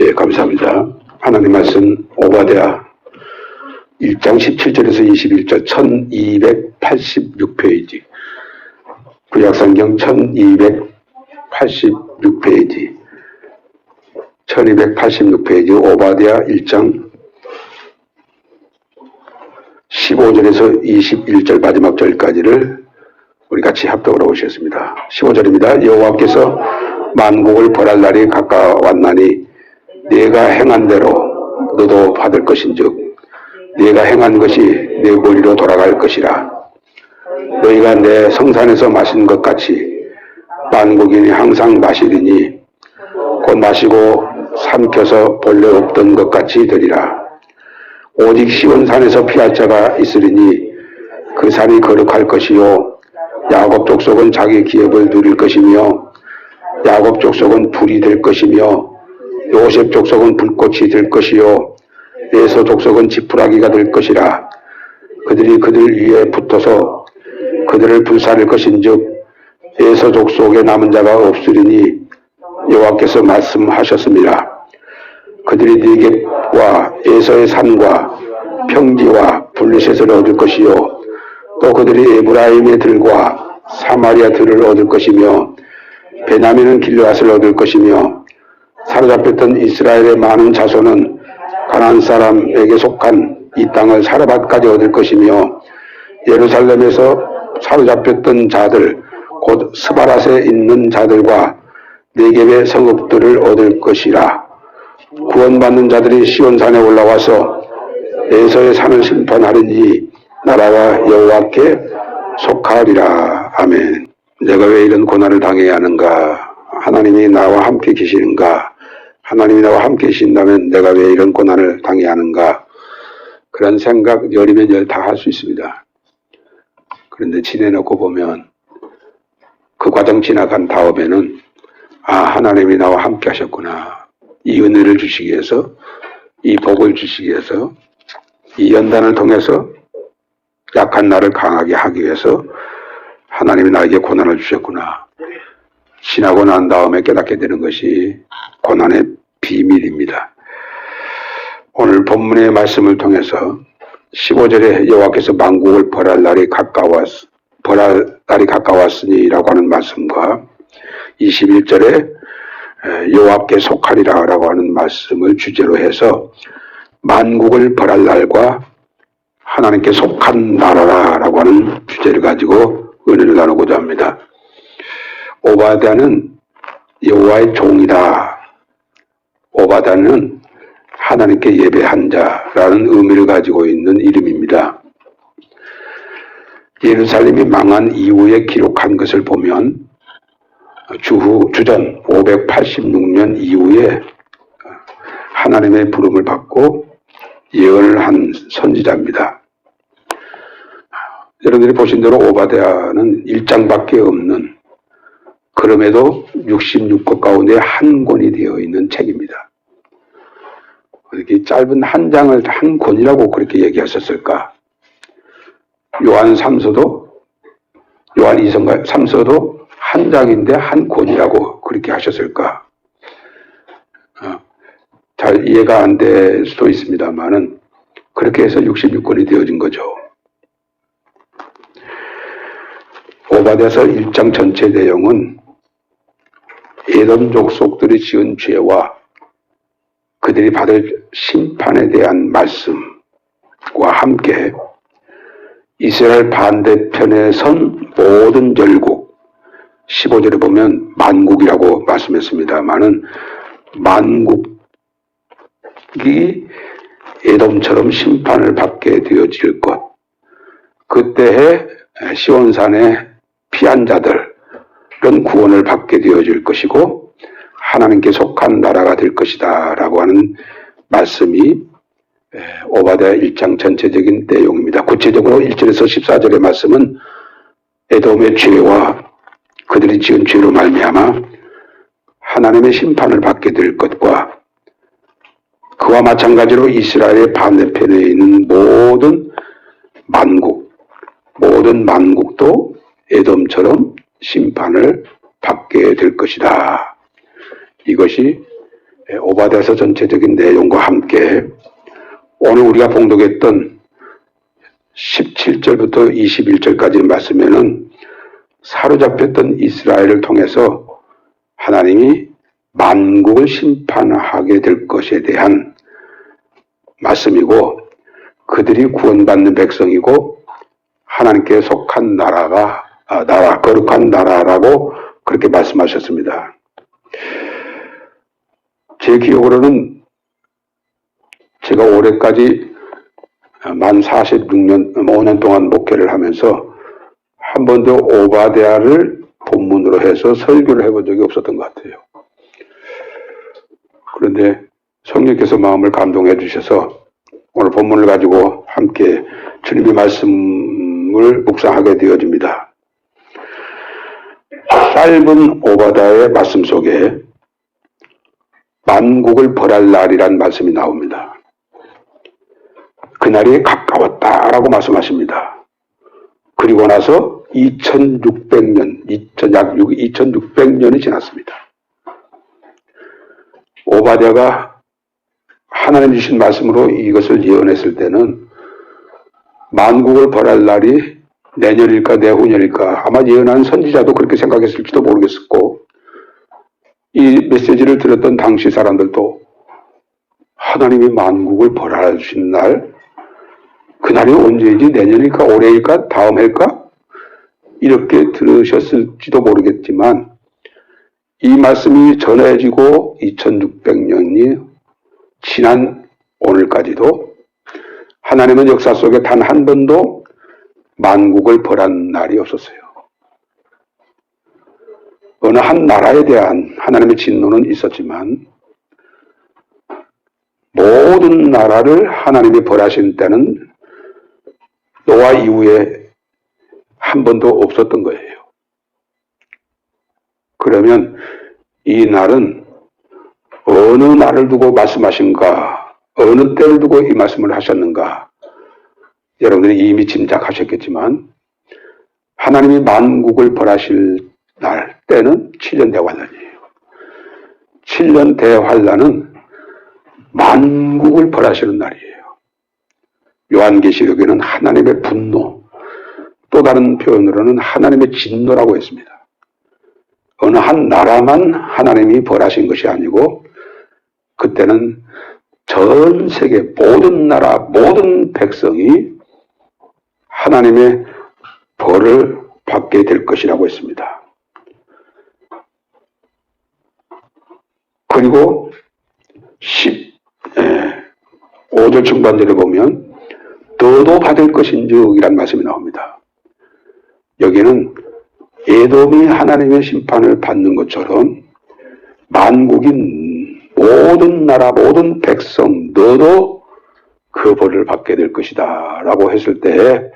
예, 감사합니다. 하나님 말씀 오바댜 1장 17절에서 21절 1286페이지 구약성경 1286페이지 1286페이지 오바댜 1장 15절에서 21절 마지막 절까지를 우리 같이 합독으로 오셨습니다. 15절입니다. 여호와께서 만국을 벌할 날이 가까웠나니 네가 행한 대로 너도 받을 것인즉 네가 행한 것이 내 머리로 돌아갈 것이라. 너희가 내 성산에서 마신 것 같이 만국인이 항상 마시리니 곧 마시고 삼켜서 본래 없던 것 같이 되리라. 오직 시온산에서 피할 자가 있으리니 그 산이 거룩할 것이요 야곱 족속은 자기 기업을 누릴 것이며 야곱 족속은 불이 될 것이며 요셉 족속은 불꽃이 될 것이요 에서 족속은 지푸라기가 될 것이라. 그들이 그들 위에 붙어서 그들을 불살릴 것인즉 에서 족속에 남은 자가 없으리니 여호와께서 말씀하셨습니다. 그들이 네겝과 에서의 산과 평지와 블레셋을 얻을 것이요 또 그들이 에브라임의 들과 사마리아 들을 얻을 것이며 베냐민은 길르앗을 얻을 것이며 사로잡혔던 이스라엘의 많은 자손은 가나안 사람에게 속한 이 땅을 사르밧까지 얻을 것이며 예루살렘에서 사로잡혔던 자들 곧 스바랏에 있는 자들과 네겝의 성읍들을 얻을 것이라. 구원받는 자들이 시온산에 올라와서 에서의 산을 심판하리니 나라와 여호와께 속하리라. 아멘. 내가 왜 이런 고난을 당해야 하는가? 하나님이 나와 함께 계시는가? 하나님이 나와 함께 계신다면 내가 왜 이런 고난을 당해야 하는가? 그런 생각 열이면 열 다 할 수 있습니다. 그런데 지내놓고 보면 그 과정 지나간 다음에는 하나님이 나와 함께 하셨구나. 이 은혜를 주시기 위해서, 이 복을 주시기 위해서, 이 연단을 통해서 약한 나를 강하게 하기 위해서 하나님이 나에게 고난을 주셨구나. 지나고 난 다음에 깨닫게 되는 것이 고난의 비밀입니다. 오늘 본문의 말씀을 통해서 15절에 여호와께서 만국을 벌할 날이 가까웠으니라고 하는 말씀과 21절에 여호와께 속하리라 라고 하는 말씀을 주제로 해서 만국을 벌할 날과 하나님께 속한 나라라고 하는 주제를 가지고 은혜를 나누고자 합니다. 오바댜는 여호와의 종이다. 오바댜는 하나님께 예배한 자라는 의미를 가지고 있는 이름입니다. 예루살렘이 망한 이후에 기록한 것을 보면 주전 586년 이후에 하나님의 부름을 받고 예언을 한 선지자입니다. 여러분들이 보신 대로 오바댜는 1장밖에 없는, 그럼에도 66권 가운데 한 권이 되어 있는 책입니다. 이렇게 짧은 한 장을 한 권이라고 그렇게 얘기하셨을까? 요한 2서도 한 장인데 한 권이라고 그렇게 하셨을까? 잘 이해가 안 될 수도 있습니다만은 그렇게 해서 66권이 되어진 거죠. 오바댜서 1장 전체 내용은 에돔 족속들이 지은 죄와 그들이 받을 심판에 대한 말씀과 함께 이스라엘 반대편에 선 모든 열국, 15절에 보면 만국이라고 말씀했습니다만은 만국이 에돔처럼 심판을 받게 되어질 것, 그때에 시온산에 피한 자들은 구원을 받게 되어질 것이고 하나님께 속한 나라가 될 것이다 라고 하는 말씀이 오바댜 1장 전체적인 내용입니다. 구체적으로 1절에서 14절의 말씀은 에돔의 죄와 그들이 지은 죄로 말미암아 하나님의 심판을 받게 될 것과 그와 마찬가지로 이스라엘의 반대편에 있는 모든 만국도 에돔처럼 심판을 받게 될 것이다. 이것이 오바댜서 전체적인 내용과 함께 오늘 우리가 봉독했던 17절부터 21절까지 말씀에는 사로잡혔던 이스라엘을 통해서 하나님이 만국을 심판하게 될 것에 대한 말씀이고, 그들이 구원받는 백성이고 하나님께 속한 거룩한 나라라고 그렇게 말씀하셨습니다. 제 기억으로는 제가 올해까지 만 46년, 5년 동안 목회를 하면서 한 번도 오바댜를 본문으로 해서 설교를 해본 적이 없었던 것 같아요. 그런데 성령께서 마음을 감동해 주셔서 오늘 본문을 가지고 함께 주님의 말씀을 묵상하게 되어집니다. 짧은 오바댜의 말씀 속에 만국을 벌할 날이란 말씀이 나옵니다. 그날이 가까웠다라고 말씀하십니다. 그리고 나서 2600년, 약 2600년이 지났습니다. 오바댜가 하나님 주신 말씀으로 이것을 예언했을 때는 만국을 벌할 날이 내년일까 내후년일까, 아마 예언한 선지자도 그렇게 생각했을지도 모르겠었고, 이 메시지를 들었던 당시 사람들도 하나님이 만국을 벌하신 날, 그날이 언제인지 내년일까 올해일까 다음 해일까 이렇게 들으셨을지도 모르겠지만, 이 말씀이 전해지고 2600년이 지난 오늘까지도 하나님은 역사 속에 단 한 번도 만국을 벌한 날이 없었어요. 어느 한 나라에 대한 하나님의 진노는 있었지만 모든 나라를 하나님이 벌하신 때는 노아 이후에 한 번도 없었던 거예요. 그러면 이 날은 어느 날을 두고 말씀하신가, 어느 때를 두고 이 말씀을 하셨는가, 여러분들이 이미 짐작하셨겠지만 하나님이 만국을 벌하실 날 때는 7년 대환란이에요. 7년 대환란은 만국을 벌하시는 날이에요. 요한계시록에는 하나님의 분노, 또 다른 표현으로는 하나님의 진노라고 했습니다. 어느 한 나라만 하나님이 벌하신 것이 아니고 그때는 전 세계 모든 나라, 모든 백성이 하나님의 벌을 받게 될 것이라고 했습니다. 그리고 5절 중반절에 보면 너도 받을 것인즉 이란 말씀이 나옵니다. 여기는 에돔이 하나님의 심판을 받는 것처럼 만국인 모든 나라, 모든 백성 너도 그 벌을 받게 될 것이다 라고 했을 때,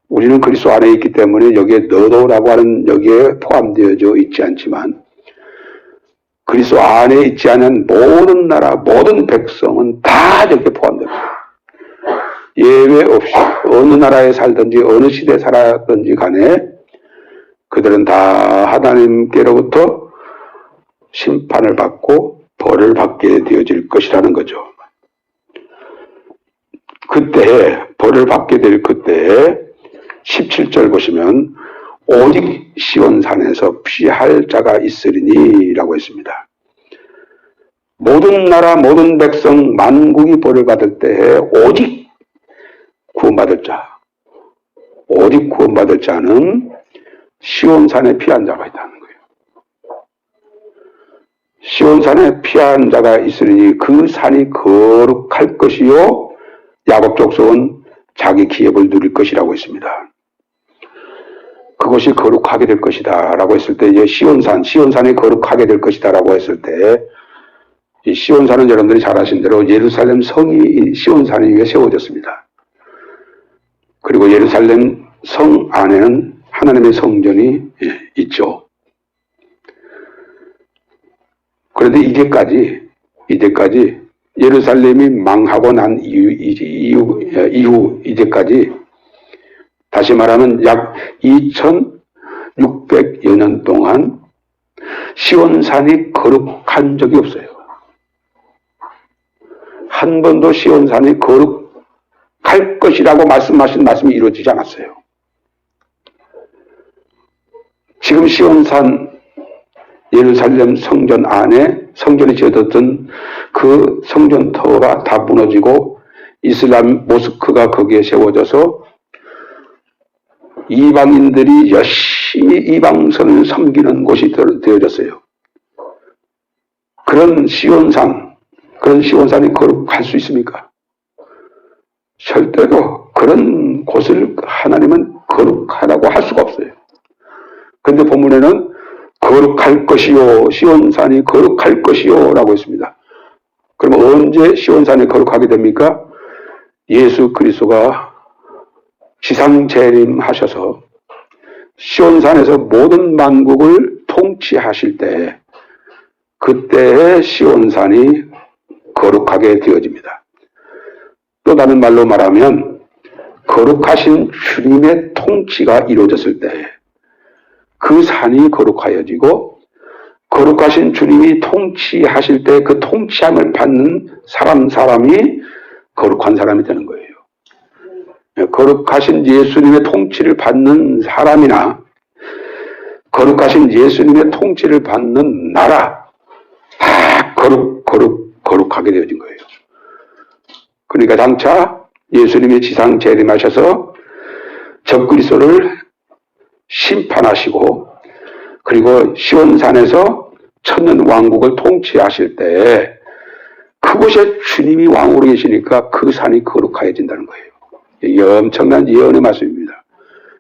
우리는 그리스도 안에 있기 때문에 여기에 너도라고 하는 여기에 포함되어져 있지 않지만 그리스도 안에 있지 않은 모든 나라, 모든 백성은 다 여기에 포함됩니다. 예외 없이 어느 나라에 살든지 어느 시대에 살았든지 간에 그들은 다 하나님께로부터 심판을 받고 벌을 받게 되어질 것이라는 거죠. 그때 벌을 받게 될 그때에 17절 보시면 오직 시온산에서 피할 자가 있으리니 라고 했습니다. 모든 나라 모든 백성 만국이 벌을 받을 때에 오직 구원받을 자, 오직 구원받을 자는 시온산에 피한 자가 있다는 거예요. 시온산에 피한 자가 있으니 그 산이 거룩할 것이요 야곱 족속은 자기 기업을 누릴 것이라고 했습니다. 그것이 거룩하게 될 것이다 라고 했을 때, 이제 시온산이 거룩하게 될 것이다 라고 했을 때, 이 시온산은 여러분들이 잘 아신 대로 예루살렘 성이 시온산 위에 세워졌습니다. 그리고 예루살렘 성 안에는 하나님의 성전이 있죠. 그런데 이제까지 예루살렘이 망하고 난 이후 이제까지, 다시 말하면 약 2600여 년 동안 시온산이 거룩한 적이 없어요. 한 번도 시온산이 거룩할 것이라고 말씀하신 말씀이 이루어지지 않았어요. 지금 시온산 예루살렘 성전 안에 성전이 지어졌던 그 성전터가 다 무너지고 이슬람 모스크가 거기에 세워져서 이방인들이 열심히 이방선을 섬기는 곳이 되어졌어요. 그런 시온산이 거룩할 수 있습니까? 절대로 그런 곳을 하나님은 거룩하라고 할 수가 없어요. 그런데 본문에는 거룩할 것이요, 시온산이 거룩할 것이요 라고 했습니다. 그럼 언제 시온산이 거룩하게 됩니까? 예수 그리스도가 지상 재림하셔서 시온산에서 모든 만국을 통치하실 때, 그때의 시온산이 거룩하게 되어집니다. 또 다른 말로 말하면 거룩하신 주님의 통치가 이루어졌을 때 그 산이 거룩하여지고, 거룩하신 주님이 통치하실 때 그 통치함을 받는 사람이 거룩한 사람이 되는 거예요. 거룩하신 예수님의 통치를 받는 사람이나 거룩하신 예수님의 통치를 받는 나라, 다 거룩하게 되어진 거예요. 그러니까 장차 예수님이 지상 재림하셔서 적그리스도를 심판하시고, 그리고 시온산에서 천년 왕국을 통치하실 때 그곳에 주님이 왕으로 계시니까 그 산이 거룩해진다는 거예요. 이게 엄청난 예언의 말씀입니다.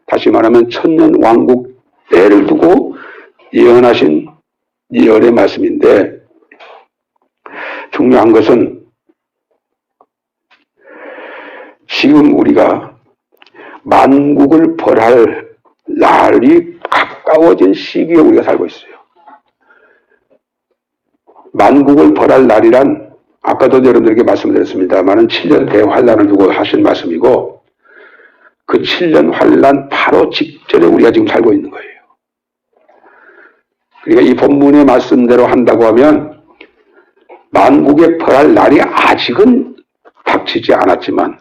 다시 말하면 천년 왕국 때를 두고 예언하신 예언의 말씀인데, 중요한 것은 지금 우리가 만국을 벌할 날이 가까워진 시기에 우리가 살고 있어요. 만국을 벌할 날이란 아까도 여러분들에게 말씀드렸습니다만은 7년 대환란을 두고 하신 말씀이고, 그 7년 환란 바로 직전에 우리가 지금 살고 있는 거예요. 그러니까 이 본문의 말씀대로 한다고 하면 만국에 벌할 날이 아직은 닥치지 않았지만,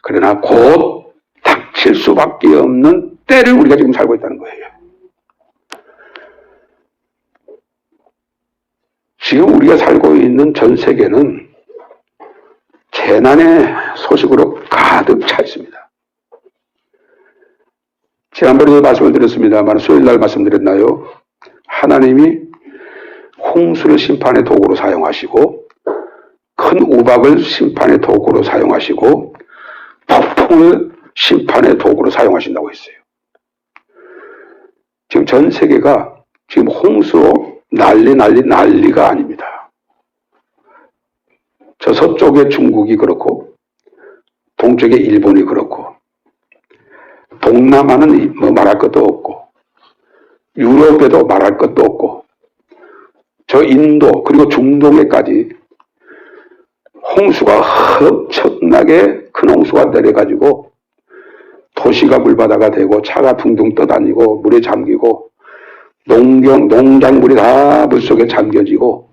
그러나 곧 닥칠 수밖에 없는 때를 우리가 지금 살고 있다는 거예요. 지금 우리가 살고 있는 전 세계는 재난의 소식으로 가득 차 있습니다. 지난번에도 말씀을 드렸습니다만, 수요일날 말씀드렸나요? 하나님이 홍수를 심판의 도구로 사용하시고, 큰 우박을 심판의 도구로 사용하시고, 폭풍을 심판의 도구로 사용하신다고 했어요. 지금 전 세계가 지금 홍수로 난리가 아닙니다. 저 서쪽의 중국이 그렇고, 동쪽의 일본이 그렇고, 동남아는 뭐 말할 것도 없고, 유럽에도 말할 것도 없고, 저 인도 그리고 중동에까지 홍수가 엄청나게 큰 홍수가 내려가지고 도시가 물바다가 되고 차가 둥둥 떠다니고 물에 잠기고 농작물이 다 물속에 잠겨지고,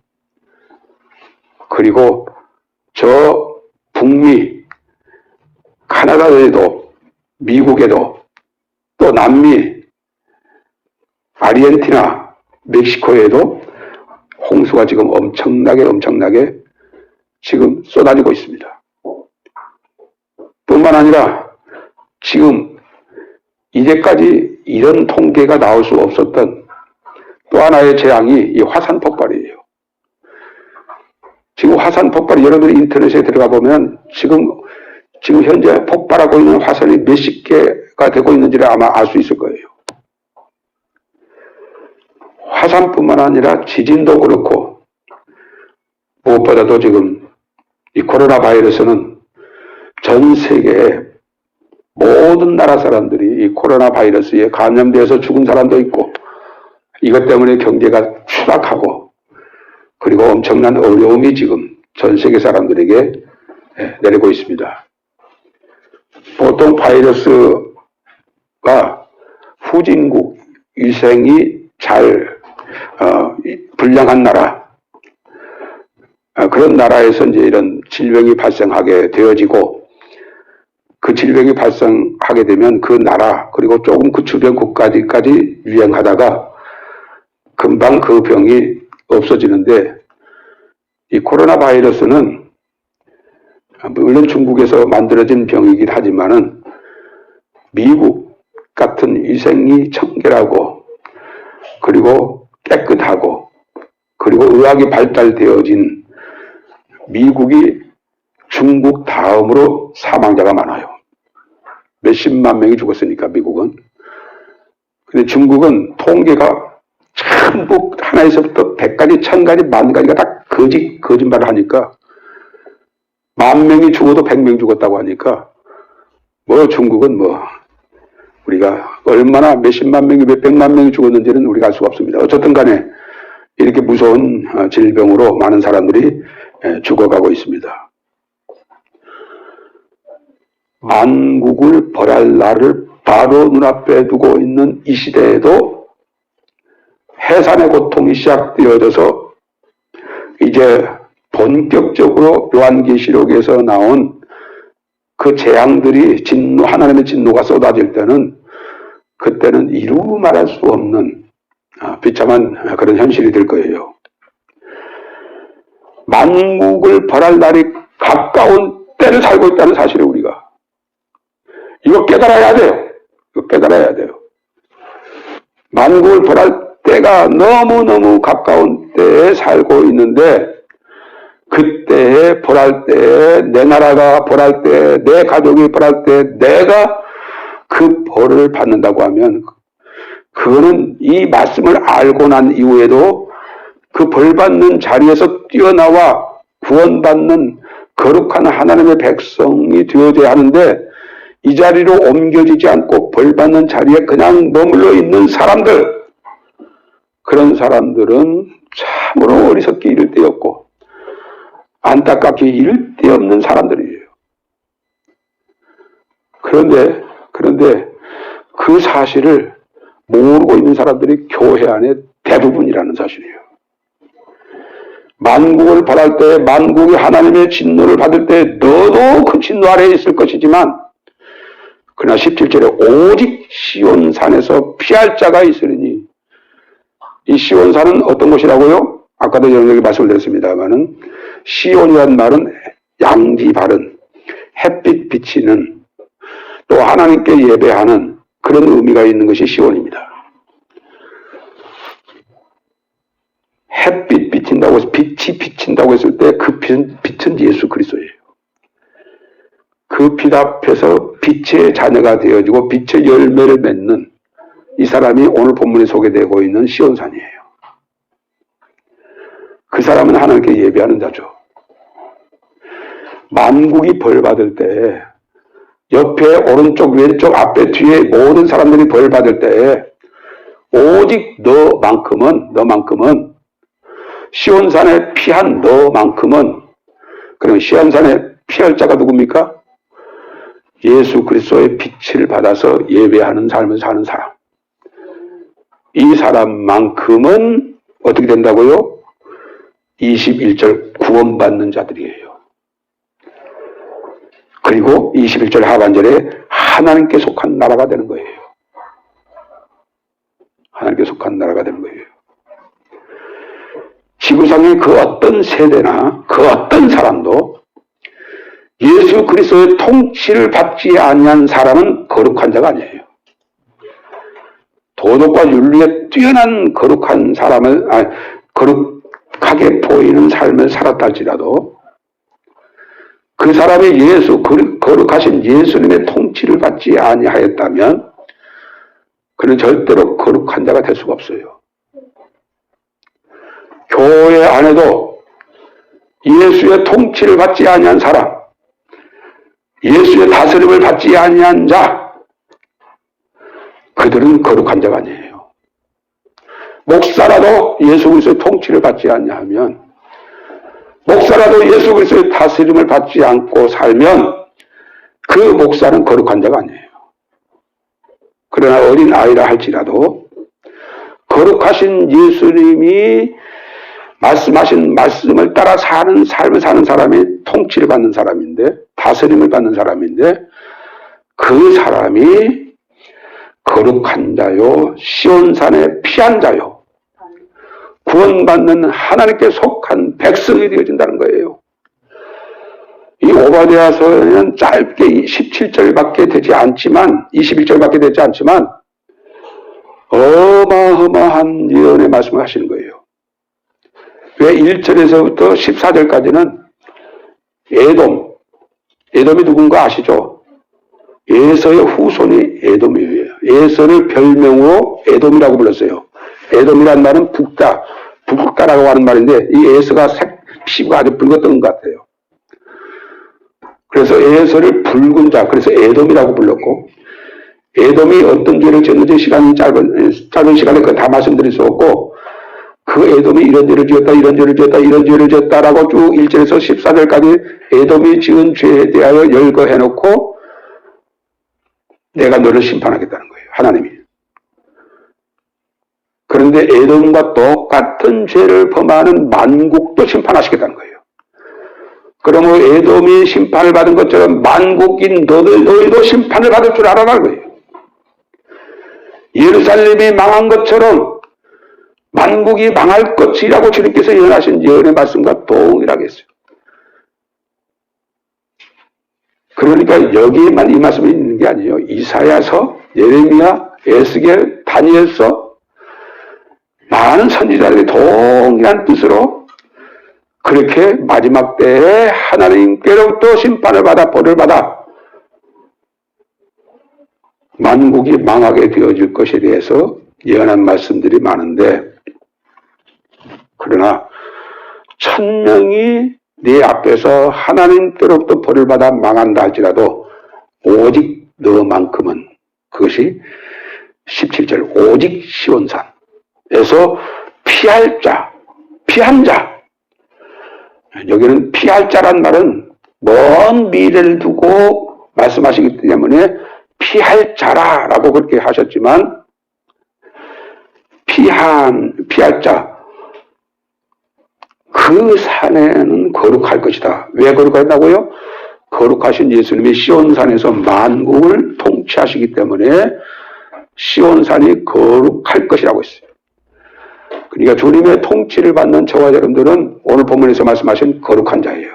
그리고 저 북미 카나다에도 미국에도 또 남미 아르헨티나 멕시코에도 홍수가 지금 엄청나게 지금 쏟아지고 있습니다. 뿐만 아니라 지금 이제까지 이런 통계가 나올 수 없었던 또 하나의 재앙이 이 화산 폭발이에요. 지금 화산 폭발이, 여러분들이 인터넷에 들어가 보면 지금 현재 폭발하고 있는 화산이 몇십 개가 되고 있는지를 아마 알 수 있을 거예요. 화산뿐만 아니라 지진도 그렇고, 무엇보다도 지금 이 코로나 바이러스는 전 세계의 모든 나라 사람들이 이 코로나 바이러스에 감염되어서 죽은 사람도 있고, 이것 때문에 경제가 추락하고, 그리고 엄청난 어려움이 지금 전 세계 사람들에게 내리고 있습니다. 보통 바이러스가 후진국, 위생이 잘 불량한 나라, 그런 나라에서 이제 이런 질병이 발생하게 되어지고, 그 질병이 발생하게 되면 그 나라 그리고 조금 그 주변 국가들까지 유행하다가 금방 그 병이 없어지는데, 이 코로나 바이러스는 물론 중국에서 만들어진 병이긴 하지만은 미국 같은 위생이 청결하고 그리고 깨끗하고 그리고 의학이 발달되어진 미국이 중국 다음으로 사망자가 많아요. 몇십만 명이 죽었으니까 미국은. 근데 중국은 통계가 전부 하나에서부터 100가지, 1000가지, 10,000가지가 다 거짓말을 하니까 10,000명이 죽어도 100명 죽었다고 하니까 뭐 중국은 뭐 우리가 얼마나 몇십만 명이 몇백만 명이 죽었는지는 우리가 알 수가 없습니다. 어쨌든 간에 이렇게 무서운 질병으로 많은 사람들이 죽어가고 있습니다. 만국을 벌할 날을 바로 눈앞에 두고 있는 이 시대에도 해산의 고통이 시작되어져서 이제 본격적으로 요한계시록에서 나온 그 재앙들이 하나님의 진노가 쏟아질 때는 그때는 이루 말할 수 없는 비참한 그런 현실이 될 거예요. 만국을 벌할 날이 가까운 때를 살고 있다는 사실을 우리가 이거 깨달아야 돼요. 이거 깨달아야 돼요. 만국을 벌할 때가 너무너무 가까운 때에 살고 있는데 그때에 벌할 때에 내 나라가 벌할 때 내 가족이 벌할 때 내가 그 벌을 받는다고 하면 그거는 이 말씀을 알고 난 이후에도 그 벌 받는 자리에서 뛰어나와 구원받는 거룩한 하나님의 백성이 되어져야 하는데 이 자리로 옮겨지지 않고 벌 받는 자리에 그냥 머물러 있는 사람들, 그런 사람들은 참으로 어리석기 이를 데 없고 안타깝게 이를 데 없는 사람들이에요. 그런데 그 사실을 모르고 있는 사람들이 교회 안에 대부분이라는 사실이에요. 만국을 벌할 때, 만국이 하나님의 진노를 받을 때 너도 그 진노 아래에 있을 것이지만 그러나 17절에 오직 시온산에서 피할 자가 있으리니, 이 시온산은 어떤 곳이라고요? 아까도 여러분에게 말씀을 드렸습니다만은 시온이란 말은 양지 바른, 햇빛 비치는, 또 하나님께 예배하는 그런 의미가 있는 것이 시온입니다. 햇빛 비친다고 해서 빛이 비친다고 했을 때 그 빛은 예수 그리스도예요. 그 빛 앞에서 빛의 자녀가 되어지고 빛의 열매를 맺는 이 사람이 오늘 본문에 소개되고 있는 시온산이에요. 그 사람은 하나님께 예배하는 자죠. 만국이 벌 받을 때 옆에 오른쪽 왼쪽 앞에 뒤에 모든 사람들이 벌 받을 때 오직 너만큼은 시온산에 피한 너만큼은, 그럼 시온산에 피할 자가 누굽니까? 예수 그리스도의 빛을 받아서 예배하는 삶을 사는 사람. 이 사람만큼은 어떻게 된다고요? 21절 구원받는 자들이에요. 그리고 21절 하반절에 하나님께 속한 나라가 되는 거예요. 하나님께 속한 나라가 되는 거예요. 지구상의 그 어떤 세대나 그 어떤 사람도 예수 그리스도의 통치를 받지 아니한 사람은 거룩한 자가 아니에요. 도덕과 윤리에 뛰어난 거룩한 사람을, 거룩하게 보이는 삶을 살았다 할지라도 그 사람이 거룩하신 예수님의 통치를 받지 아니하였다면 그는 절대로 거룩한 자가 될 수가 없어요. 교회 안에도 예수의 통치를 받지 아니한 사람, 예수의 다스림을 받지 아니한 자, 그들은 거룩한 자가 아니에요. 목사라도 예수 그리스도의 통치를 받지 아니하면, 목사라도 예수 그리스도의 다스림을 받지 않고 살면 그 목사는 거룩한 자가 아니에요. 그러나 어린 아이라 할지라도 거룩하신 예수님이 말씀하신 말씀을 따라 사는 삶을 사는 사람이 통치를 받는 사람인데, 다스림을 받는 사람인데, 그 사람이 거룩한 자요, 시온산에 피한 자요, 구원받는 하나님께 속한 백성이 되어진다는 거예요. 이 오바댜서는 짧게 17절밖에 되지 않지만, 21절밖에 되지 않지만 어마어마한 예언의 말씀을 하시는 거예요. 왜 1절에서부터 14절까지는 에돔이 누군가 아시죠? 에서의 후손이 에돔이에요. 에서를 별명으로 에돔이라고 불렀어요. 에돔이란 말은 북다라고 하는 말인데, 이 에서가 피부가 아주 붉었던 것 같아요. 그래서 에서를 붉은 자, 그래서 에돔이라고 불렀고, 에돔이 어떤 죄를 지었는지 시간이 짧은 시간에 그거 다 말씀드릴 수 없고, 그 에돔이 이런 죄를 지었다, 이런 죄를 지었다, 이런 죄를 지었다라고 쭉 1절에서 14절까지 에돔이 지은 죄에 대하여 열거해놓고 내가 너를 심판하겠다는 거예요. 하나님이. 그런데 에돔과 똑같은 죄를 범하는 만국도 심판하시겠다는 거예요. 그러면 에돔이 심판을 받은 것처럼 만국인 너희도 심판을 받을 줄 알아라는 거예요. 예루살렘이 망한 것처럼 만국이 망할 것이라고 주님께서 예언하신 예언의 말씀과 동일하게 했어요. 그러니까 여기에만 이 말씀이 있는 게 아니에요. 이사야서, 예레미야, 에스겔, 다니엘서 많은 선지자들이 동일한 뜻으로 그렇게 마지막 때에 하나님께로부터 심판을 받아 벌을 받아 만국이 망하게 되어질 것에 대해서 예언한 말씀들이 많은데, 그러나 1000명이 네 앞에서 하나님께로부터 벌을 받아 망한다 할지라도 오직 너만큼은, 그것이 17절 오직 시온산에서 피한 자, 여기는 피할 자란 말은 먼 미래를 두고 말씀하시기 때문에 피할 자라라고 그렇게 하셨지만, 피할 자, 그 산에는 거룩할 것이다. 왜 거룩하다고요? 거룩하신 예수님이 시온산에서 만국을 통치하시기 때문에 시온산이 거룩할 것이라고 했어요. 그러니까 주님의 통치를 받는 저와 여러분들은 오늘 본문에서 말씀하신 거룩한 자예요.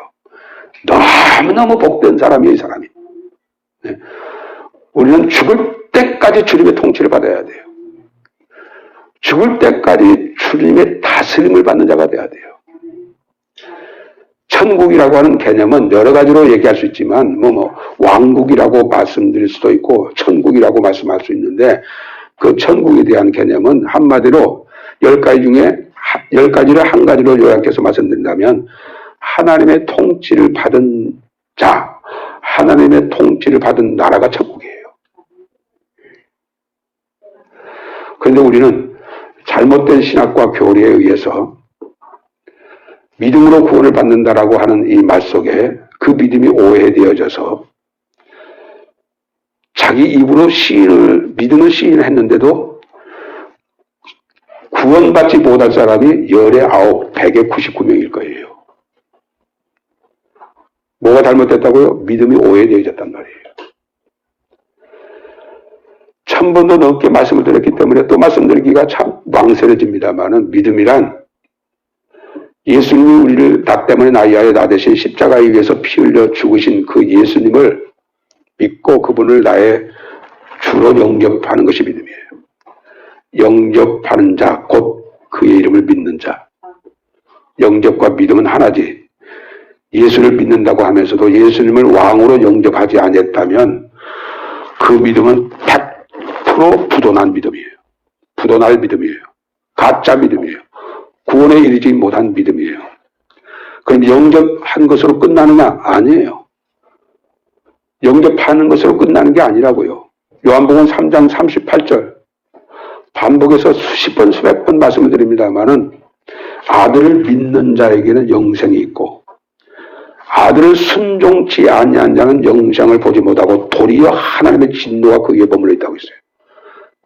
너무너무 복된 사람이에요, 이 사람이. 네. 우리는 죽을 때까지 주님의 통치를 받아야 돼요. 죽을 때까지 주님의 다스림을 받는 자가 돼야 돼요. 천국이라고 하는 개념은 여러 가지로 얘기할 수 있지만, 왕국이라고 말씀드릴 수도 있고, 천국이라고 말씀할 수 있는데, 그 천국에 대한 개념은 한마디로 10가지 중에 10가지를 한 가지로 요약해서 말씀드린다면, 하나님의 통치를 받은 자, 하나님의 통치를 받은 나라가 천국이에요. 그런데 우리는 잘못된 신학과 교리에 의해서 믿음으로 구원을 받는다라고 하는 이 말 속에 그 믿음이 오해되어져서 자기 입으로 믿음을 시인을 했는데도 구원받지 못할 사람이 열의 9, 100의 99명일 거예요. 뭐가 잘못됐다고요? 믿음이 오해되어졌단 말이에요. 1000번도 넘게 말씀을 드렸기 때문에 또 말씀드리기가 참 망설여집니다만은, 믿음이란 예수님이 우리를 나 때문에 나 위하여 나 대신 십자가에 위해서 피 흘려 죽으신 그 예수님을 믿고 그분을 나의 주로 영접하는 것이 믿음이에요. 영접하는 자, 곧 그의 이름을 믿는 자. 영접과 믿음은 하나지. 예수를 믿는다고 하면서도 예수님을 왕으로 영접하지 않았다면 그 믿음은 100% 부도난 믿음이에요. 부도날 믿음이에요. 가짜 믿음이에요. 구원에 이르지 못한 믿음이에요. 그럼 영접한 것으로 끝나느냐? 아니에요. 영접하는 것으로 끝나는 게 아니라고요. 요한복음 3장 38절 반복해서 수십 번 수백 번 말씀을 드립니다마는, 아들을 믿는 자에게는 영생이 있고 아들을 순종치 아니한 자는 영생을 보지 못하고 도리어 하나님의 진노가 그에게 머물러 있다고 했어요.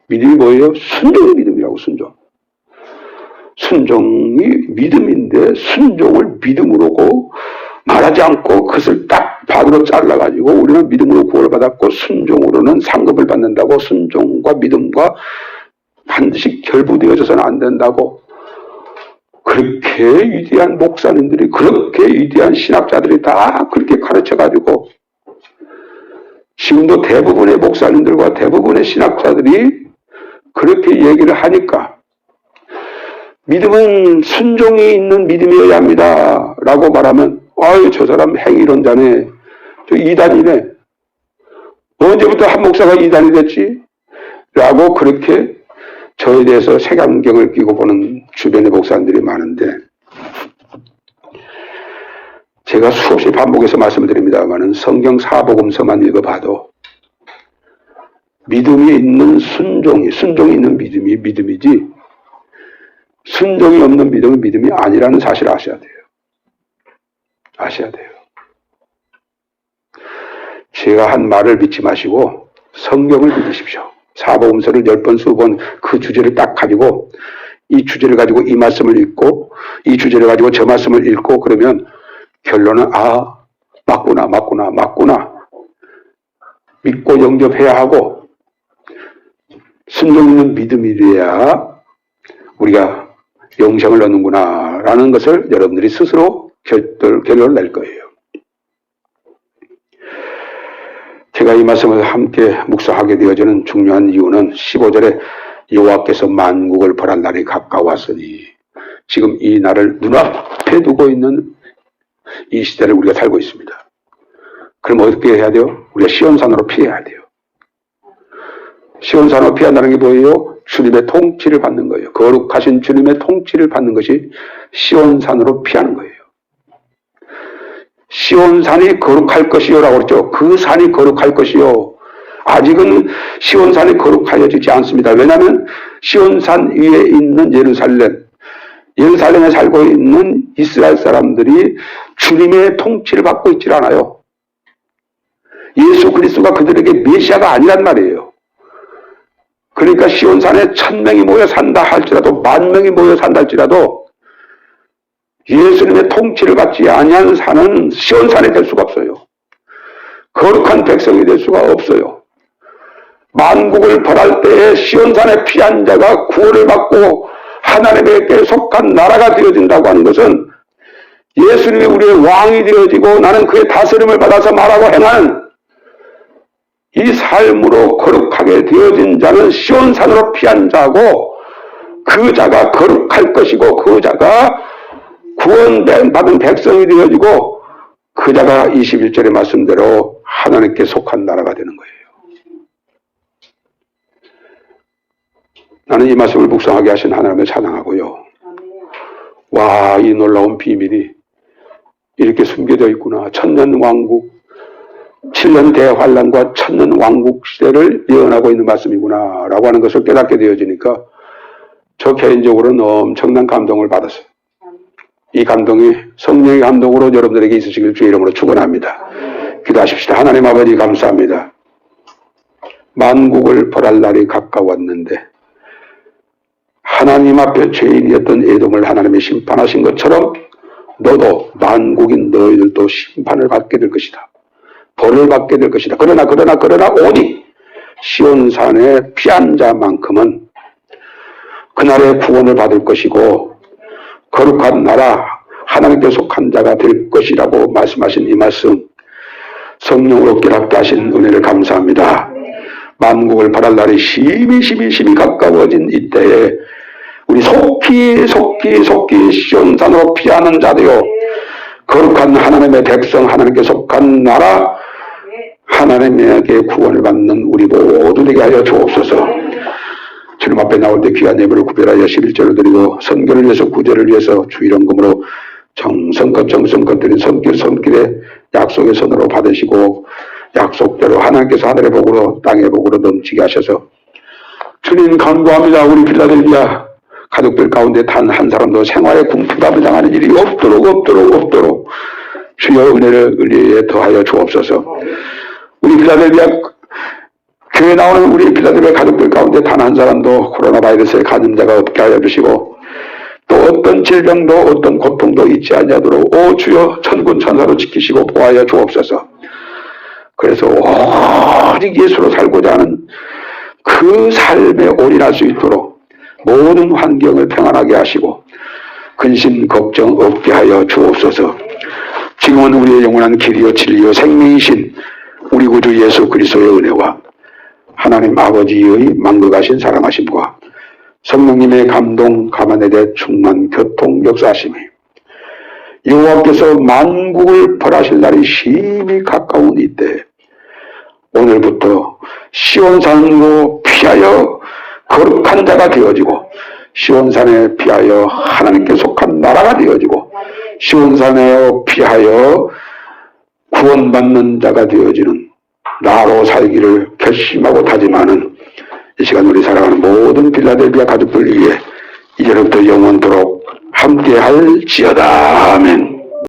믿음이 뭐예요? 순종의 믿음이라고. 순종. 순종이 믿음인데 순종을 믿음으로 말하지 않고 그것을 딱 반으로 잘라가지고 우리는 믿음으로 구원을 받았고 순종으로는 상급을 받는다고, 순종과 믿음과 반드시 결부되어져서는 안 된다고, 그렇게 위대한 목사님들이, 그렇게 위대한 신학자들이 다 그렇게 가르쳐가지고 지금도 대부분의 목사님들과 대부분의 신학자들이 그렇게 얘기를 하니까 믿음은 순종이 있는 믿음이어야 합니다 라고 말하면 아유 저 사람 행이론자네, 저 이단이네, 언제부터 한 목사가 이단이 됐지? 라고 그렇게 저에 대해서 색안경을 끼고 보는 주변의 목사님들이 많은데, 제가 수없이 반복해서 말씀을 드립니다만은 성경 사복음서만 읽어봐도 믿음이 있는 순종이 있는 믿음이 믿음이지 순종이 없는 믿음은 믿음이 아니라는 사실을 아셔야 돼요. 아셔야 돼요. 제가 한 말을 믿지 마시고 성경을 믿으십시오. 사복음서를 10번, 20번 그 주제를 딱 가지고 이 주제를 가지고 이 말씀을 읽고 이 주제를 가지고 저 말씀을 읽고 그러면 결론은 아 맞구나 믿고 영접해야 하고 순종 있는 믿음이래야 우리가 영생을 얻는구나 라는 것을 여러분들이 스스로 결론을 낼 거예요. 제가 이 말씀을 함께 묵상하게 되어지는 중요한 이유는 15절에 여호와께서 만국을 벌할 날이 가까웠으니, 지금 이 날을 눈앞에 두고 있는 이 시대를 우리가 살고 있습니다. 그럼 어떻게 해야 돼요? 우리가 시온산으로 피해야 돼요. 시온산으로 피한다는 게 뭐예요? 주님의 통치를 받는 거예요. 거룩하신 주님의 통치를 받는 것이 시온산으로 피하는 거예요. 시온산이 거룩할 것이요라고 그랬죠. 그 산이 거룩할 것이요. 아직은 시온산이 거룩하여지지 않습니다. 왜냐하면 시온산 위에 있는 예루살렘에 살고 있는 이스라엘 사람들이 주님의 통치를 받고 있질 않아요. 예수 그리스도가 그들에게 메시아가 아니란 말이에요. 그러니까 시온산에 1000명이 모여 산다 할지라도 10,000명이 모여 산다 할지라도 예수님의 통치를 받지 아니한 산은 시온산이 될 수가 없어요. 거룩한 백성이 될 수가 없어요. 만국을 벌할 때에 시온산에 피한 자가 구원을 받고 하나님에게 속한 나라가 되어진다고 하는 것은 예수님이 우리의 왕이 되어지고 나는 그의 다스림을 받아서 말하고 행하는 이 삶으로 거룩하게 되어진 자는 시온산으로 피한 자고, 그 자가 거룩할 것이고 그 자가 구원받은 백성이 되어지고 그 자가 21절의 말씀대로 하나님께 속한 나라가 되는 거예요. 나는 이 말씀을 묵상하게 하신 하나님을 찬양하고요. 와, 이 놀라운 비밀이 이렇게 숨겨져 있구나. 천년왕국, 7년 대환란과 천년왕국 시대를 예언하고 있는 말씀이구나 라고 하는 것을 깨닫게 되어지니까 저 개인적으로는 엄청난 감동을 받았어요. 이 감동이 성령의 감동으로 여러분들에게 있으시길 주의 이름으로 축원합니다. 기도하십시다. 하나님 아버지 감사합니다. 만국을 벌할 날이 가까웠는데 하나님 앞에 죄인이었던 에돔을 하나님이 심판하신 것처럼 너도 만국인 너희들도 심판을 받게 될 것이다. 벌을 받게 될 것이다. 그러나 오직 시온산에 피한 자만큼은 그날의 구원을 받을 것이고 거룩한 나라 하나님께 속한 자가 될 것이라고 말씀하신 이 말씀 성령으로 깨닫게 하신 은혜를 감사합니다. 만국을 벌할 날이 심히 가까워진 이때에 우리 속히 시온산으로 피하는 자되어 거룩한 하나님의 백성, 하나님께 속한 나라, 하나님에게 구원을 받는 우리 모두 되게 하여 주옵소서. 주님 앞에 나올 때 귀한 예물을 구별하여 11절을 드리고 선교를 위해서 구제를 위해서 주일원금으로 정성껏 드린 손길의 약속의 손으로 받으시고 약속대로 하나님께서 하늘의 복으로 땅의 복으로 넘치게 하셔서 주님 간구합니다. 우리 필라델피아 가족들 가운데 단 한 사람도 생활에 궁핍함을 당하는 일이 없도록 주여 은혜에 더하여 주옵소서. 우리 필라델피아 교회 나오는 우리 필라델피아 가족들 가운데 단 한 사람도 코로나 바이러스의 감염자가 없게 하여 주시고 또 어떤 질병도 어떤 고통도 있지 아니하도록 오 주여 천군 천사로 지키시고 보호하여 주옵소서. 그래서 오직 예수로 살고자 하는 그 삶에 올인할 수 있도록 모든 환경을 평안하게 하시고 근심 걱정 없게 하여 주옵소서. 지금은 우리의 영원한 길이요 진리요 생명이신 우리 구주 예수 그리스도의 은혜와 하나님 아버지의 만극하신 사랑하심과 성령님의 감동 가만에 대해 충만 교통 역사하심이 여호와께서 만국을 벌하실 날이 심히 가까운 이때 오늘부터 시온산으로 피하여 거룩한 자가 되어지고 시온산에 피하여 하나님께 속한 나라가 되어지고 시온산에 피하여 구원받는 자가 되어지는 나로 살기를 결심하고 다짐하는 이 시간 우리 사랑하는 모든 필라델피아 가족들 위해 이제부터 영원토록 함께할지어다. 아멘.